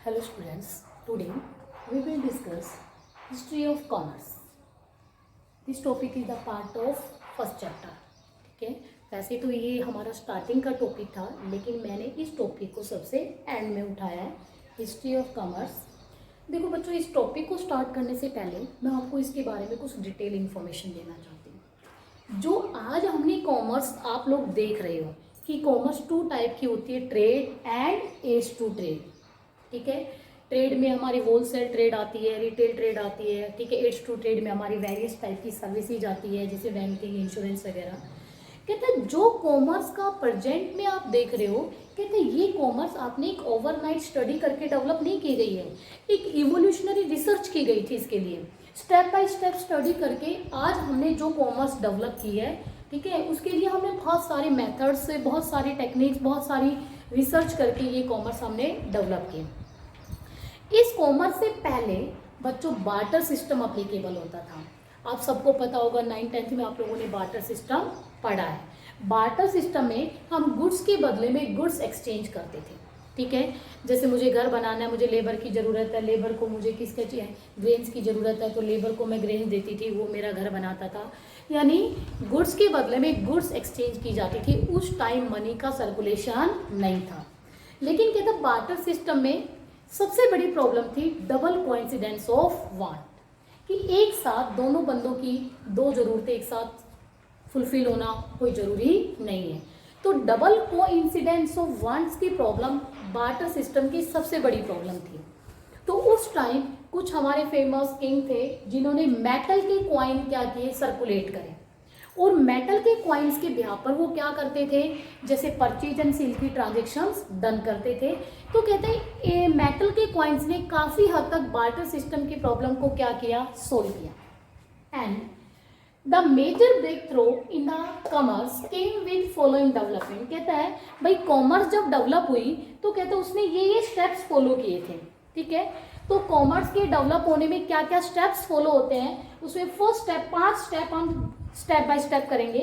Hello students, today we will discuss history of commerce. This topic is the part of first chapter. ठीक है, वैसे तो ये हमारा स्टार्टिंग का टॉपिक था, लेकिन मैंने इस टॉपिक को सबसे एंड में उठाया है, हिस्ट्री ऑफ कॉमर्स। देखो बच्चों, इस टॉपिक को स्टार्ट करने से पहले मैं आपको इसके बारे में कुछ डिटेल इन्फॉर्मेशन देना चाहती हूँ। जो आज हमने कॉमर्स आप लोग देख रहे हो कि कॉमर्स टू टाइप की होती है, trade and aid to trade. ठीक है, ट्रेड में हमारी होलसेल ट्रेड आती है, रिटेल ट्रेड आती है। ठीक है, एड्स टू ट्रेड में हमारी वेरियस टाइप की सर्विसेज आती है, जैसे बैंकिंग, इंश्योरेंस वगैरह। कहते हैं जो कॉमर्स का प्रेजेंट में आप देख रहे हो, कहते हैं ये कॉमर्स आपने एक ओवरनाइट स्टडी करके डेवलप नहीं की गई है, एक इवोल्यूशनरी रिसर्च की गई थी इसके लिए। स्टेप बाय स्टेप स्टडी करके आज हमने जो कॉमर्स डेवलप की है, ठीक है, उसके लिए हमने बहुत सारे मेथड्स से, बहुत सारी टेक्निक्स, बहुत सारी रिसर्च करके ये कॉमर्स हमने डेवलप किया। इस कॉमर्स से पहले बच्चों बार्टर सिस्टम अप्लीकेबल होता था। आप सबको पता होगा, 9th-10th में आप लोगों ने बार्टर सिस्टम पढ़ा है। बार्टर सिस्टम में हम गुड्स के बदले में गुड्स एक्सचेंज करते थे। ठीक है, जैसे मुझे घर बनाना है, मुझे लेबर की ज़रूरत है, लेबर को मुझे किसके चाहिए, ग्रेन्स की ज़रूरत है, तो लेबर को मैं ग्रेन्स देती थी, वो मेरा घर बनाता था। यानी गुड्स के बदले में गुड्स एक्सचेंज की जाती थी। उस टाइम मनी का सर्कुलेशन नहीं था। लेकिन कहते बार्टर सिस्टम में सबसे बड़ी प्रॉब्लम थी डबल कोइंसिडेंस ऑफ वांट, कि एक साथ दोनों बंदों की दो ज़रूरतें एक साथ फुलफिल होना कोई ज़रूरी नहीं है। तो डबल कोइंसिडेंस ऑफ वांट्स की प्रॉब्लम बार्टर सिस्टम की सबसे बड़ी प्रॉब्लम थी। तो उस टाइम कुछ हमारे फेमस किंग थे जिन्होंने मेटल के कॉइन क्या किए, सर्कुलेट करे। और मेटल के कॉइन्स के बिहार पर वो क्या करते थे, जैसे परचेज एंड सेल की ट्रांजेक्शन्स डन करते थे। तो कहते हैं मेटल के कॉइन्स ने काफ़ी हद तक बार्टर सिस्टम की प्रॉब्लम को क्या किया, सोल्व किया। And the major breakthrough in the commerce came with following development. कहता है भाई कॉमर्स जब डेवलप हुई तो कहते हैं उसने ये स्टेप्स फॉलो किए थे। ठीक है, तो कॉमर्स के डेवलप होने में क्या क्या स्टेप्स फॉलो होते हैं, उसमें फर्स्ट स्टेप, 5 स्टेप हम स्टेप बाय स्टेप करेंगे।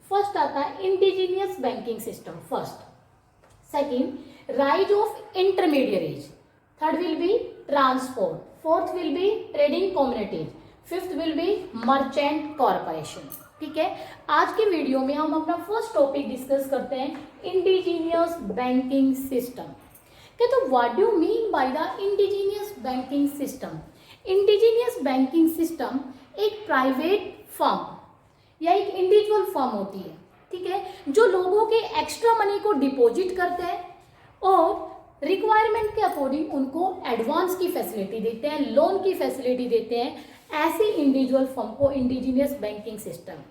फर्स्ट आता है indigenous banking system, first. Second, rise of intermediaries. Third will be transport. Fourth will be trading communities. Fifth will be merchant corporation. ठीक है, आज की वीडियो में हम अपना फर्स्ट टॉपिक डिस्कस करते हैं इंडिजीनियस बैंकिंग सिस्टम। तो what do mean by the indigenous banking system? Indigenous banking system एक प्राइवेट फर्म या एक इंडिविजुअल फर्म होती है, ठीक है, जो लोगों के एक्स्ट्रा मनी को डिपॉजिट करते हैं और रिक्वायरमेंट के अकॉर्डिंग उनको एडवांस की फैसिलिटी देते हैं, लोन की फैसिलिटी देते हैं। ऐसी इंडिविजुअल फर्म को इंडिजीनियस बैंकिंग सिस्टम,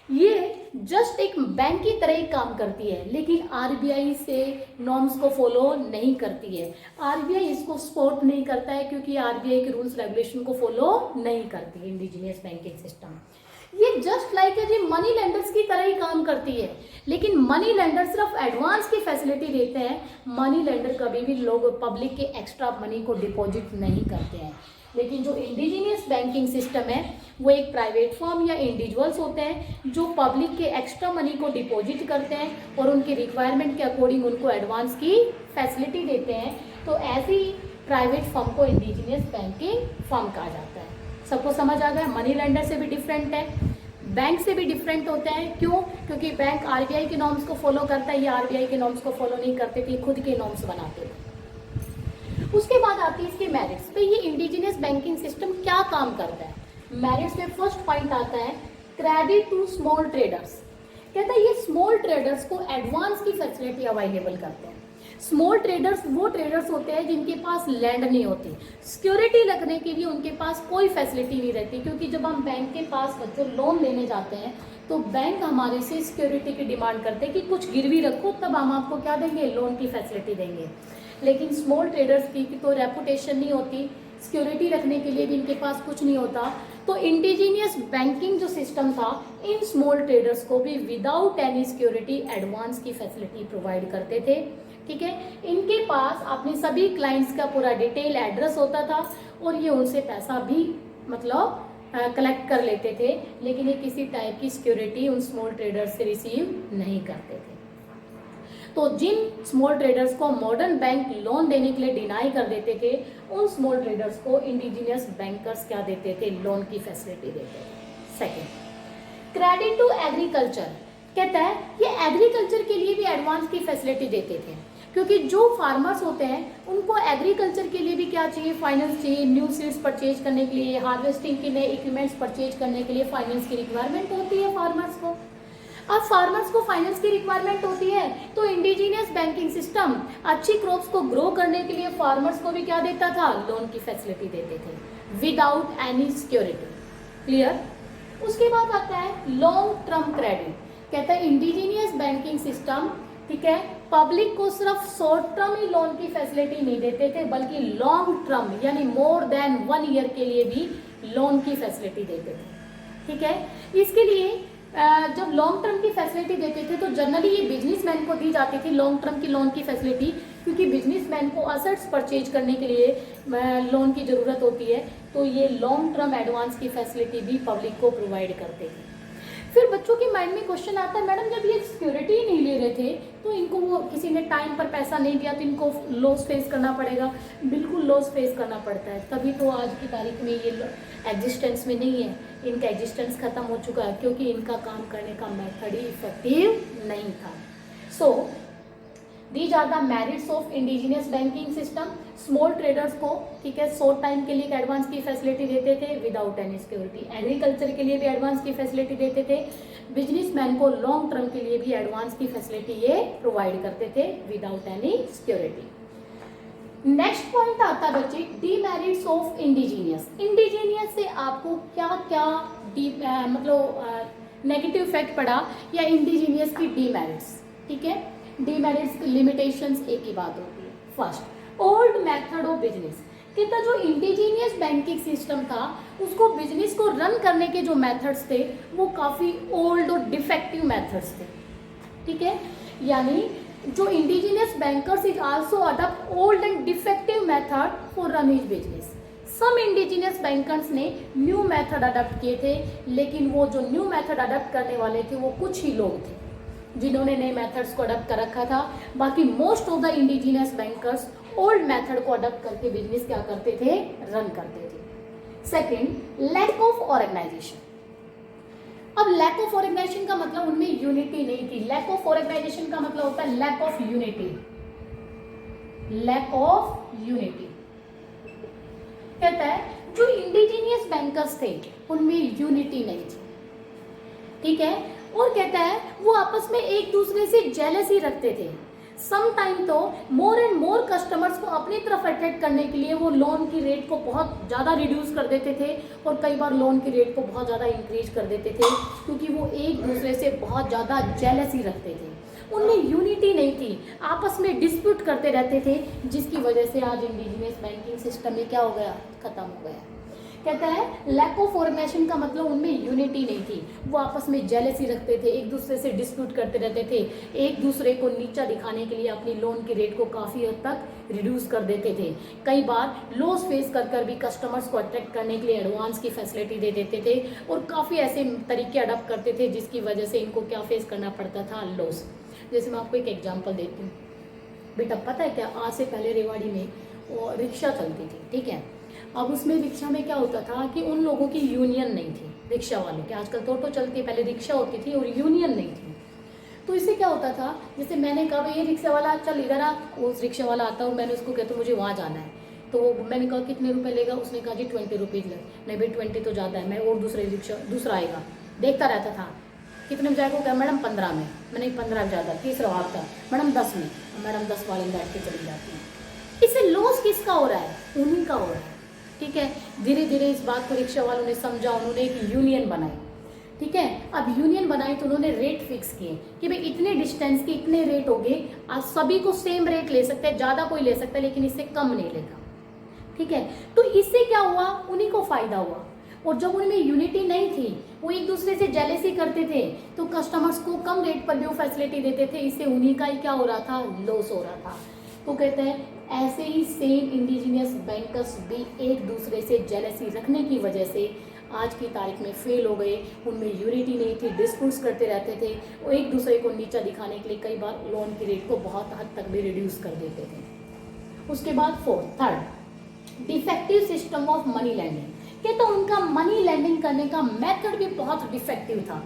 ये जस्ट एक बैंक की तरह ही काम करती है, लेकिन आरबीआई से नॉर्म्स को फॉलो नहीं करती है। आरबीआई इसको सपोर्ट नहीं करता है क्योंकि आरबीआई के रूल्स रेगुलेशन को फॉलो नहीं करती है इंडिजीनियस बैंकिंग सिस्टम। ये जस्ट लाइक है जी मनी लेंडर्स की तरह ही काम करती है, लेकिन मनी लेंडर सिर्फ एडवांस की फैसिलिटी देते हैं। मनी लेंडर कभी भी लोग पब्लिक के एक्स्ट्रा मनी को डिपॉजिट नहीं करते हैं। लेकिन जो इंडिजीनियस बैंकिंग सिस्टम है वो एक प्राइवेट फर्म या इंडिविजुअल्स होते हैं जो पब्लिक के एक्स्ट्रा मनी को डिपॉजिट करते हैं और उनकी रिक्वायरमेंट के अकॉर्डिंग उनको एडवांस की फैसिलिटी देते हैं। तो ऐसी प्राइवेट फर्म को इंडिजीनियस बैंकिंग फर्म कहा जाता है। सबको समझ आ गया? मनी लेंडर से भी डिफरेंट है, बैंक से भी डिफरेंट होते हैं। क्यों? क्योंकि बैंक आरबीआई के नॉर्म्स को फॉलो करता है, ये आरबीआई के नॉर्म्स को फॉलो नहीं करते थे, खुद के नॉर्म्स बनाते थे। उसके बाद आती है इसके मेरिट्स पे, ये इंडिजीनियस बैंकिंग सिस्टम क्या काम करता है। मेरिट्स में फर्स्ट पॉइंट आता है क्रेडिट टू स्मॉल ट्रेडर्स। कहता है ये स्मॉल ट्रेडर्स को एडवांस की फैसिलिटी अवेलेबल करते हैं। स्मॉल ट्रेडर्स वो ट्रेडर्स होते हैं जिनके पास लैंड नहीं होती, सिक्योरिटी रखने के लिए उनके पास कोई फैसिलिटी नहीं रहती, क्योंकि जब हम बैंक के पास बच्चों लोन लेने जाते हैं तो बैंक हमारे से सिक्योरिटी की डिमांड करते हैं कि कुछ गिरवी रखो, तब हम आपको क्या देंगे, लोन की फैसिलिटी देंगे। लेकिन स्मॉल ट्रेडर्स की तो रेपुटेशन नहीं होती, सिक्योरिटी रखने के लिए भी इनके पास कुछ नहीं होता। तो इंडिजीनियस बैंकिंग जो सिस्टम था इन स्मॉल ट्रेडर्स को भी विदाउट एनी सिक्योरिटी एडवांस की फैसिलिटी प्रोवाइड करते थे। ठीक है, इनके पास अपने सभी क्लाइंट्स का पूरा डिटेल एड्रेस होता था और ये उनसे पैसा भी मतलब कलेक्ट कर लेते थे, लेकिन ये किसी टाइप की सिक्योरिटी उन स्मॉल ट्रेडर्स से रिसीव नहीं करते थे। तो जिन स्मॉल ट्रेडर्स को मॉडर्न बैंक लोन देने के लिए डिनाई कर देते थे, उन स्मॉल ट्रेडर्स को इंडिजिनियस बैंकर्स क्या देते थे, लोन की फैसिलिटी देते थे। सेकेंड, क्रेडिट टू एग्रीकल्चर, कहता है ये एग्रीकल्चर के लिए भी एडवांस की फैसिलिटी देते थे, क्योंकि जो फार्मर्स होते हैं उनको एग्रीकल्चर के लिए भी क्या चाहिए, फाइनेंस चाहिए। न्यू सीड्स परचेज करने के लिए, हार्वेस्टिंग के नए इक्विपमेंट्स परचेज करने के लिए फाइनेंस की रिक्वायरमेंट होती है फार्मर्स को। अब फार्मर्स को फाइनेंस की रिक्वायरमेंट होती है तो इंडिजिनियस बैंकिंग सिस्टम अच्छी क्रॉप्स को ग्रो करने के लिए फार्मर्स को भी क्या देता था, लोन की फैसिलिटी देते थे विदाउट एनी सिक्योरिटी। क्लियर। उसके बाद आता है लॉन्ग टर्म क्रेडिट, कहता है इंडिजिनियस बैंकिंग सिस्टम, ठीक है, पब्लिक को सिर्फ शॉर्ट टर्म ही लोन की फैसिलिटी नहीं देते थे, बल्कि लॉन्ग टर्म यानी मोर देन 1 ईयर के लिए भी लोन की फैसिलिटी देते थे। ठीक है, इसके लिए जब लॉन्ग टर्म की फैसिलिटी देते थे तो जनरली ये बिजनेसमैन को दी जाती थी लॉन्ग टर्म की लोन की फैसिलिटी, क्योंकि बिजनेसमैन को असेट्स परचेज करने के लिए लोन की ज़रूरत होती है, तो ये लॉन्ग टर्म एडवांस की फैसिलिटी भी पब्लिक को प्रोवाइड करते थे। फिर बच्चों के माइंड में क्वेश्चन आता है, मैडम जब ये सिक्योरिटी ही नहीं ले रहे थे तो इनको वो किसी ने टाइम पर पैसा नहीं दिया तो इनको लॉस फेस करना पड़ेगा। बिल्कुल लॉस फेस करना पड़ता है, तभी तो आज की तारीख में ये एग्जिस्टेंस में नहीं है, इनका एग्जिस्टेंस खत्म हो चुका है, क्योंकि इनका काम करने का मेथड ही इफेक्टिव नहीं था। So these are the merits of indigenous banking system. Small traders को, ठीक है, शॉर्ट टाइम के लिए एडवांस की फैसिलिटी देते थे विदाउट एनी सिक्योरिटी। एग्रीकल्चर के लिए भी एडवांस की फैसिलिटी देते थे, बिजनेसमैन को लॉन्ग टर्म के लिए भी एडवांस की फैसिलिटी ये प्रोवाइड करते थे without any security. Next point आता है बच्चे, डीमेरिट्स ऑफ इंडिजीनियस। इंडिजीनियस से आपको क्या क्या मतलब नेगेटिव इफेक्ट पड़ा या इंडिजीनियस की डीमेरिट्स। ठीक है, डीमेरिट्स लिमिटेशंस एक ही बात होती है। First, old method of business, कहता जो इंडिजीनियस बैंकिंग सिस्टम था उसको बिजनेस को रन करने के जो मेथड्स थे वो काफ़ी ओल्ड और डिफेक्टिव मेथड्स थे। ठीक है, यानी जो indigenous bankers is also adopt old and defective method for run his business. Some indigenous bankers ने न्यू मेथड अडॉप्ट किए थे, लेकिन वो जो न्यू मेथड अडॉप्ट करने वाले थे वो कुछ ही लोग थे जिन्होंने नए मेथड्स को अडॉप्ट कर रखा था। बाकी most of the indigenous bankers old method को अडॉप्ट करके बिजनेस क्या करते थे, रन करते थे। Second, lack of organisation. अब लैक ऑफ ऑर्गेनाइजेशन का मतलब उनमें यूनिटी नहीं थी। लैक ऑफ ऑर्गेनाइजेशन का मतलब होता है lack of unity. Lack of unity कहता है जो इंडिजिनियस बैंकर्स थे उनमें यूनिटी नहीं थी। ठीक है, और कहता है वो आपस में एक दूसरे से जेलसी रखते थे। सम टाइम तो मोर एंड मोर कस्टमर्स को अपनी तरफ अट्रैक्ट करने के लिए वो लोन की रेट को बहुत ज़्यादा रिड्यूस कर देते थे और कई बार लोन की रेट को बहुत ज़्यादा इंक्रीज कर देते थे, क्योंकि वो एक दूसरे से बहुत ज़्यादा जेलसी रखते थे। उनमें यूनिटी नहीं थी, आपस में डिस्प्यूट करते रहते थे, जिसकी वजह से आज इंडिजिनियस बैंकिंग सिस्टम में क्या हो गया, खत्म हो गया। कहता है लैक ऑफ ऑर्गेनाइजेशन का मतलब उनमें यूनिटी नहीं थी, वो आपस में जेलसी रखते थे, एक दूसरे से डिस्प्यूट करते रहते थे, एक दूसरे को नीचा दिखाने के लिए अपनी लोन की रेट को काफ़ी हद तक रिड्यूस कर देते थे। कई बार लॉस फेस कर भी कस्टमर्स को अट्रैक्ट करने के लिए एडवांस की फैसिलिटी दे देते थे और काफ़ी ऐसे तरीके अडॉप्ट करते थे जिसकी वजह से इनको क्या फेस करना पड़ता था, लॉस। जैसे मैं आपको एक एग्जाम्पल देती हूँ। बेटा पता है क्या, आज से पहले रेवाड़ी में रिक्शा चलती थी, ठीक है। अब उसमें रिक्शा में क्या होता था कि उन लोगों की यूनियन नहीं थी, रिक्शा वालों की। आजकल तो चलती है, पहले रिक्शा होती थी और यूनियन नहीं थी। तो इससे क्या होता था, जैसे मैंने कहा ये रिक्शा वाला चल इधर आ, उस रिक्शा वाला आता और मैंने उसको कहता मुझे वहाँ जाना है, तो मैंने कहा कितने रुपए लेगा, उसने कहा जी 20 रुपीज़ ले। नहीं भाई 20 तो ज़्यादा है, मैं और दूसरा आएगा, देखता रहता था कितने में जाएगा, क्या मैडम 15 में, मैंने 15 ज़्यादा, तीसरा आता मैडम 10 में, मैडम 10 वाले में बैठ के चली जाती है। इससे लॉस किसका हो रहा है, उन्हीं का हो रहा है। ठीक है, धीरे धीरे इस बात को रिक्शा वालों ने समझा, उन्होंने एक यूनियन बनाई। ठीक है, अब यूनियन बनाई तो उन्होंने रेट फिक्स किए कि भाई इतने डिस्टेंस के इतने रेट हो गए, आज सभी को सेम रेट ले सकते हैं, ज़्यादा कोई ले सकता है लेकिन इससे कम नहीं लेगा। ठीक है, तो इससे क्या हुआ, उन्हीं को फायदा हुआ। और जब उनमें यूनिटी नहीं थी, वो एक दूसरे से जेलसी करते थे, तो कस्टमर्स को कम रेट पर भी वो फैसिलिटी देते थे, इससे उन्हीं का ही क्या हो रहा था, लॉस हो रहा था। तो कहते हैं ऐसे ही सेम इंडिजिनियस बैंकर्स भी एक दूसरे से जेलसी रखने की वजह से आज की तारीख में फेल हो गए, उनमें यूनिटी नहीं थी, डिस्प्यूट्स करते रहते थे, वो एक दूसरे को नीचा दिखाने के लिए कई बार लोन की रेट को बहुत हद तक भी रिड्यूस कर देते थे। उसके बाद third, defective system of money lending. कहते तो उनका मनी लैंडिंग करने का मेथड भी बहुत डिफेक्टिव था।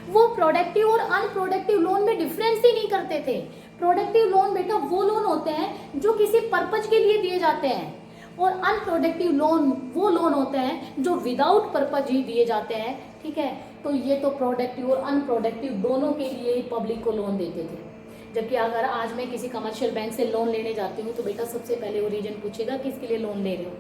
वो प्रोडक्टिव और अनप्रोडक्टिव लोन में डिफरेंस ही नहीं करते थे। प्रोडक्टिव लोन बेटा वो लोन होते हैं जो किसी पर्पज के लिए दिए जाते हैं, और अनप्रोडक्टिव लोन वो लोन होते हैं जो विदाउट पर्पज ही दिए जाते हैं। ठीक है, तो ये तो प्रोडक्टिव और अनप्रोडक्टिव दोनों के लिए पब्लिक को लोन देते थे। जबकि अगर आज मैं किसी कमर्शियल बैंक से लोन लेने जाती हूँ तो बेटा सबसे पहले वो रीजन पूछेगा किसके लिए लोन ले रहे हो।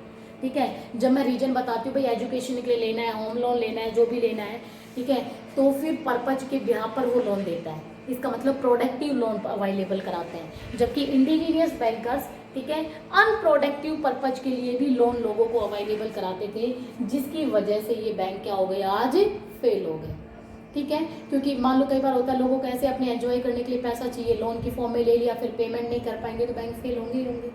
ठीक है, जब मैं रीजन बताती हूँ भाई एजुकेशन के लिए लेना है, होम लोन लेना है, जो भी लेना है, ठीक है, तो फिर पर्पज के बिहार पर वो लोन देता है। इसका मतलब प्रोडक्टिव लोन अवेलेबल कराते हैं। जबकि इंडिजीनियस बैंकर्स, ठीक है, अनप्रोडक्टिव पर्पज के लिए भी लोन लोगों को अवेलेबल कराते थे, जिसकी वजह से ये बैंक क्या हो गए, आज फेल हो गए। ठीक है, क्योंकि मान लो कई बार होता है लोगों को ऐसे अपने एंजॉय करने के लिए पैसा चाहिए, लोन की फॉर्म में ले लिया, फिर पेमेंट नहीं कर पाएंगे तो बैंक फेल होंगे ही होंगे।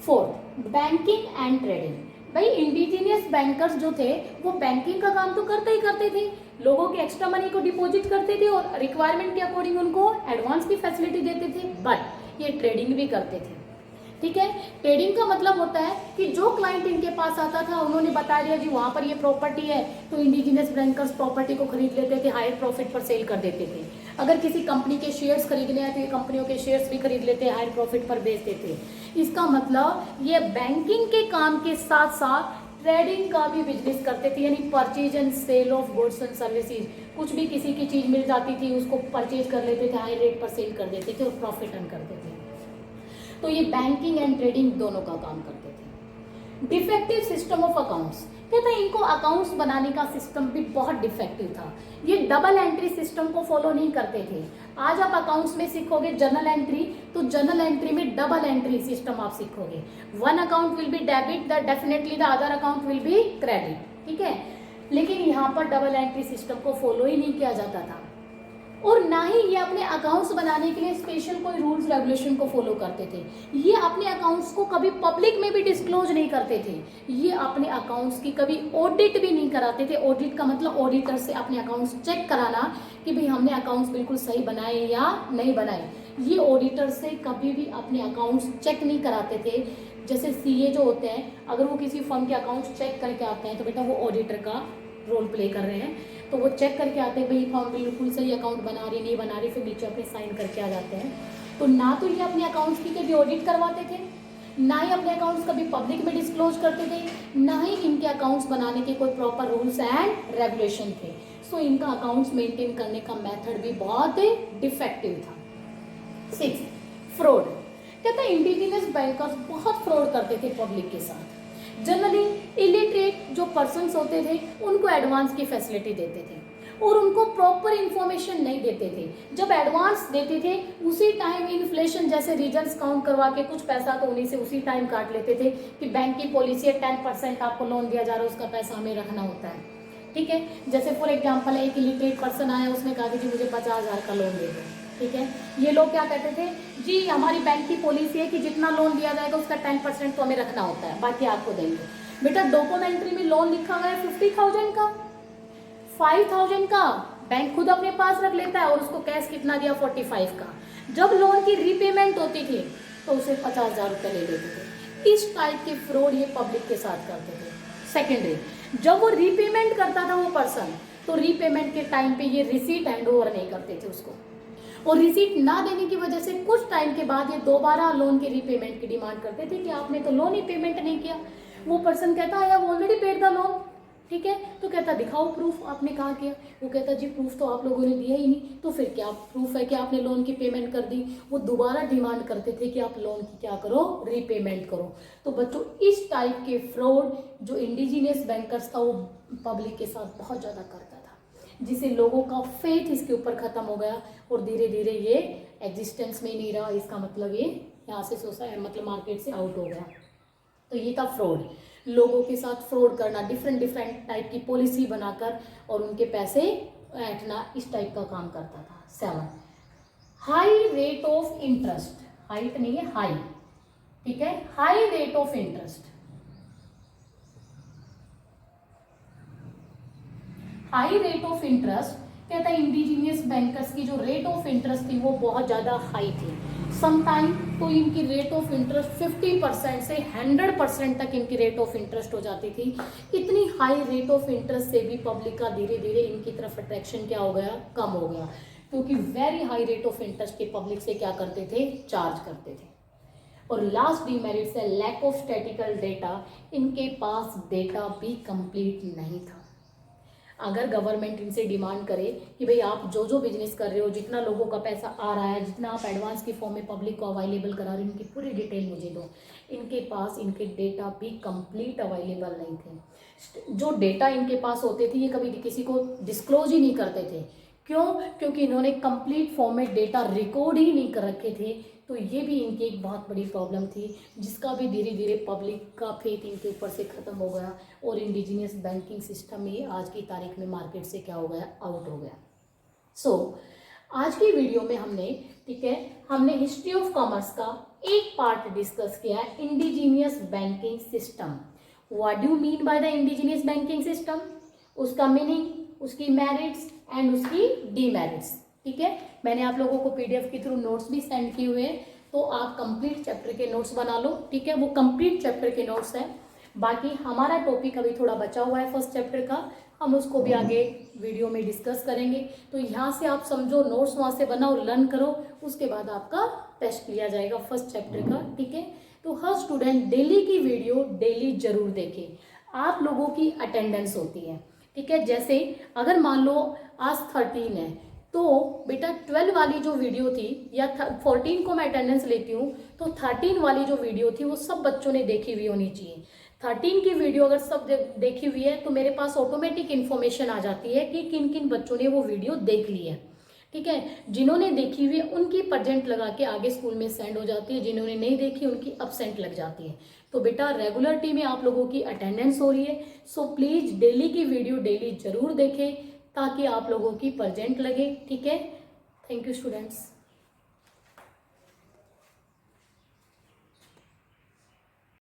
Fourth, banking and trading. भाई इंडिजीनियस बैंकर्स जो थे वो बैंकिंग का काम तो करते ही करते थे, लोगों के एक्स्ट्रा मनी को डिपॉजिट करते थे और रिक्वायरमेंट के अकॉर्डिंग उनको एडवांस की फैसिलिटी देते थे, बट ये ट्रेडिंग भी करते थे। ठीक है, ट्रेडिंग का मतलब होता है कि जो क्लाइंट इनके पास आता था उन्होंने बता दिया जी वहां पर ये प्रॉपर्टी है, तो इंडिजीनियस बैंकर्स प्रॉपर्टी को खरीद लेते थे, हायर प्रॉफिट पर सेल कर देते थे। अगर किसी कंपनी के शेयर्स खरीदने हैं तो ये कंपनियों के शेयर्स भी खरीद लेते, हायर प्रॉफिट पर बेच देते। इसका मतलब ये बैंकिंग के काम के साथ साथ ट्रेडिंग का भी बिजनेस करते थे, यानी purchase and sale of goods and services. कुछ भी किसी की चीज मिल जाती थी उसको परचेज कर लेते थे, हाई रेट पर सेल कर देते थे और प्रॉफिट अर्न करते थे। तो ये बैंकिंग एंड ट्रेडिंग दोनों का काम करते थे। डिफेक्टिव सिस्टम ऑफ अकाउंट्स, कहते हैं इनको अकाउंट्स बनाने का सिस्टम भी बहुत डिफेक्टिव था। ये डबल एंट्री सिस्टम को फॉलो नहीं करते थे। आज आप अकाउंट्स में सीखोगे जर्नल एंट्री, तो जर्नल एंट्री में डबल एंट्री सिस्टम आप सीखोगे। One account will be debit, the definitely the other account will be credit. ठीक है, लेकिन यहाँ पर डबल एंट्री सिस्टम को फॉलो ही नहीं किया जाता था, और ना ही ये अपने अकाउंट्स बनाने के लिए स्पेशल कोई रूल्स रेगुलेशन को फॉलो करते थे। ये अपने अकाउंट्स को कभी पब्लिक में भी डिस्क्लोज नहीं करते थे। ये अपने अकाउंट्स की कभी ऑडिट भी नहीं कराते थे। ऑडिट का मतलब ऑडिटर से अपने अकाउंट्स चेक कराना कि भाई हमने अकाउंट्स बिल्कुल सही बनाए या नहीं बनाए। ये ऑडिटर से कभी भी अपने अकाउंट्स चेक नहीं कराते थे। जैसे सीए जो होते हैं, अगर वो किसी फर्म के अकाउंट्स चेक करके आते हैं तो बेटा वो ऑडिटर का रोल प्ले कर रहे हैं, तो वो चेक करके आते हैं भाई फर्म बिल्कुल सही अकाउंट बना रही नहीं बना रही, फिर नीचे अपने साइन करके आ जाते हैं। तो ना तो ये अपने अकाउंट्स की कभी ऑडिट करवाते थे, ना ही अपने अकाउंट्स कभी पब्लिक में डिस्क्लोज करते थे, ना ही इनके अकाउंट्स बनाने के कोई प्रॉपर रूल्स एंड रेगुलेशन थे। सो इनका अकाउंट्स मेंटेन करने का मेथड भी बहुत डिफेक्टिव था। 6, फ्रॉड। कहते हैं इंडिजीनियस बैंकर्स बहुत फ्रॉड करते थे पब्लिक के साथ। जनरली इलिटरेट जो पर्सन्स होते थे उनको एडवांस की फैसिलिटी देते थे और उनको प्रॉपर इंफॉर्मेशन नहीं देते थे। जब एडवांस देते थे उसी टाइम इन्फ्लेशन जैसे रिजल्ट्स काउंट करवा के कुछ पैसा तो उन्हीं से उसी टाइम काट लेते थे कि बैंक की पॉलिसी है 10% आपको लोन दिया जा रहा है, उसका पैसा हमें रखना होता है। ठीक है, जैसे फॉर एग्जाम्पल एक इलिटरेट पर्सन आया, उसने कहा कि जी मुझे 50,000 का लोन दे दो। ठीक है, ये लोग क्या कहते थे, जी हमारी बैंक की पॉलिसी है कि जितना लोन दिया जाएगा उसका 10% तो हमें रखना होता है, बाकी आपको देंगे। बेटा डॉक्यूमेंट्री में लोन लिखा हुआ है 50,000 का, 5,000 का बैंक खुद अपने पास रख लेता है और उसको कैश कितना दिया 45 का। जब लोन की रीपेमेंट होती थी तो उसे 50,000 रुपये ले लेते थे। इस टाइप के फ्रॉड ये पब्लिक के साथ करते थे। सेकेंडरी, जब वो रीपेमेंट करता था वो पर्सन, तो रीपेमेंट के टाइम पे ये रिसीट हैंड ओवर नहीं करते थे उसको, और रिसीट ना देने की वजह से कुछ टाइम के बाद ये दोबारा लोन के रीपेमेंट की डिमांड करते थे कि आपने तो लोन ही पेमेंट नहीं किया। वो पर्सन कहता है I already paid the loan. ठीक है, तो कहता दिखाओ प्रूफ आपने कहाँ किया। वो कहता जी प्रूफ तो आप लोगों ने दिया ही नहीं, तो फिर क्या प्रूफ है कि आपने लोन की पेमेंट कर दी। वो दोबारा डिमांड करते थे कि आप लोन की क्या करो, रीपेमेंट करो। तो बच्चों इस टाइप के फ्रॉड जो इंडिजीनियस बैंकर्स था वो पब्लिक के साथ बहुत ज़्यादा करता था, जिससे लोगों का फेथ इसके ऊपर खत्म हो गया और धीरे धीरे ये एग्जिस्टेंस में ही नहीं रहा। इसका मतलब ये यहाँ से सोसाइटी मतलब मार्केट से आउट हो गया। तो ये था फ्रॉड, लोगों के साथ फ्रॉड करना, डिफरेंट टाइप की पॉलिसी बनाकर और उनके पैसे ऐंठना, इस टाइप का काम करता था। 7, high rate of interest. Height नहीं है, हाई। ठीक है, high rate of interest. High rate of interest, कहता है इंडिजीनियस बैंकर्स की जो रेट ऑफ इंटरेस्ट थी वो बहुत ज़्यादा हाई थी। समटाइम तो इनकी रेट ऑफ इंटरेस्ट 50% से 100% तक इनकी रेट ऑफ इंटरेस्ट हो जाती थी। इतनी हाई रेट ऑफ इंटरेस्ट से भी पब्लिक का धीरे धीरे इनकी तरफ अट्रैक्शन क्या हो गया, कम हो गया, क्योंकि very high rate of interest के पब्लिक से क्या करते थे, चार्ज करते थे। और लास्ट डीमेरिट्स है लैक ऑफ स्टैटिकल डेटा, इनके पास डेटा भी कंप्लीट नहीं था। अगर गवर्नमेंट इनसे डिमांड करे कि भाई आप जो जो बिजनेस कर रहे हो, जितना लोगों का पैसा आ रहा है, जितना आप एडवांस की फॉर्म में पब्लिक को अवेलेबल करा रहे हो, इनकी पूरी डिटेल मुझे दो, इनके पास इनके डेटा भी कंप्लीट अवेलेबल नहीं थे। जो डेटा इनके पास होते थे ये कभी किसी को डिस्क्लोज ही नहीं करते थे। क्यों? क्योंकि इन्होंने कंप्लीट फॉर्म में डेटा रिकॉर्ड ही नहीं कर रखे थे। तो ये भी इनकी एक बहुत बड़ी प्रॉब्लम थी, जिसका भी धीरे धीरे पब्लिक का फेथ इनके ऊपर से ख़त्म हो गया और इंडिजीनियस बैंकिंग सिस्टम ही आज की तारीख में मार्केट से क्या हो गया, आउट हो गया। सो आज की वीडियो में हमने, ठीक है, हमने हिस्ट्री ऑफ कॉमर्स का एक पार्ट डिस्कस किया है, indigenous banking system. What do you mean by the indigenous banking system, उसका मीनिंग, उसकी मेरिट्स एंड उसकी डीमेरिट्स। ठीक है, मैंने आप लोगों को पीडीएफ के थ्रू नोट्स भी सेंड किए हुए हैं, तो आप कंप्लीट चैप्टर के नोट्स बना लो। ठीक है, वो कंप्लीट चैप्टर के नोट्स हैं। बाकी हमारा टॉपिक अभी थोड़ा बचा हुआ है फर्स्ट चैप्टर का, हम उसको भी आगे वीडियो में डिस्कस करेंगे। तो यहाँ से आप समझो, नोट्स वहाँ से बनाओ, लर्न करो, उसके बाद आपका टेस्ट लिया जाएगा फर्स्ट चैप्टर का। ठीक है, तो हर स्टूडेंट डेली की वीडियो डेली जरूर देखे। आप लोगों की अटेंडेंस होती है, ठीक है, जैसे अगर मान लो आज 13 है, तो बेटा 12 वाली जो वीडियो थी या 14 को मैं अटेंडेंस लेती हूँ, तो 13 वाली जो वीडियो थी वो सब बच्चों ने देखी हुई होनी चाहिए। 13 की वीडियो अगर सब देखी हुई है तो मेरे पास ऑटोमेटिक इन्फॉर्मेशन आ जाती है कि किन किन बच्चों ने वो वीडियो देख ली है। ठीक है, जिन्होंने देखी हुई है उनकी परसेंट लगा के आगे स्कूल में सेंड हो जाती है, जिन्होंने नहीं देखी उनकी एब्सेंट लग जाती है। तो बेटा रेगुलरिटी में आप लोगों की अटेंडेंस हो रही है, सो प्लीज़ डेली की वीडियो डेली जरूर देखें ताकि आप लोगों की परसेंट लगे। ठीक है, थैंक यू स्टूडेंट्स।